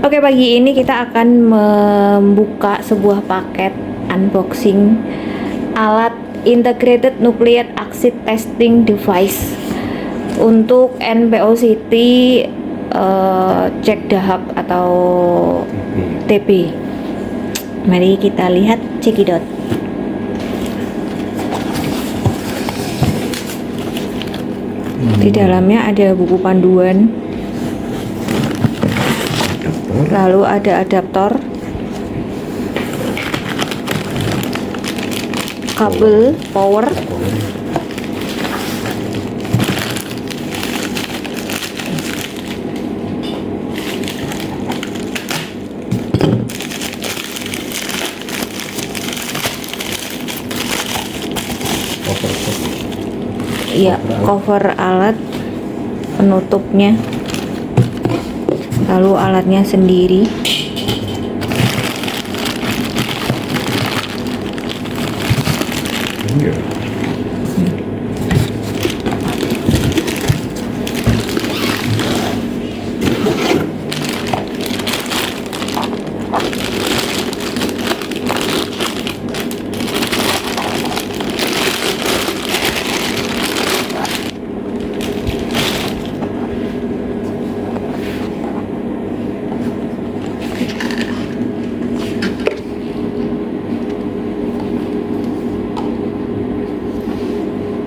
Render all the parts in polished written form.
Oke, pagi ini kita akan membuka sebuah paket unboxing alat Integrated Nucleic Acid Testing Device untuk NPOCT cek dahak atau TB. Mari kita lihat cekidot. Di dalamnya ada buku panduan, lalu ada adaptor, kabel power, iya, cover alat, penutupnya, lalu alatnya sendiri,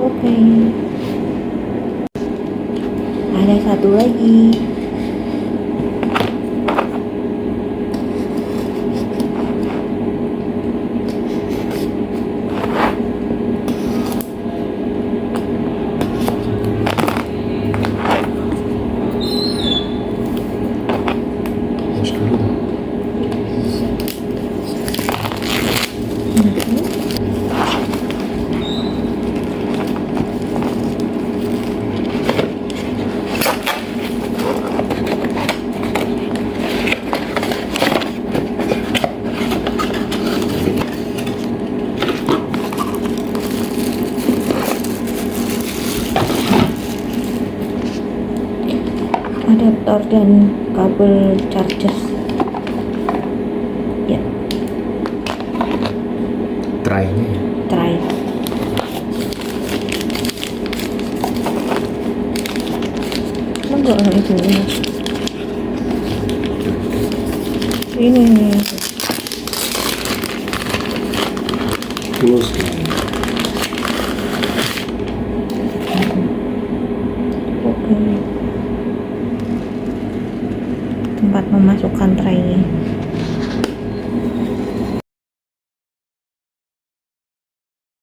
Oke. Ada satu lagi. Adaptor dan kabel charger, ya, tray-nya ya? tray. Enggak, itu ini Close. oke, tempat memasukkan tray.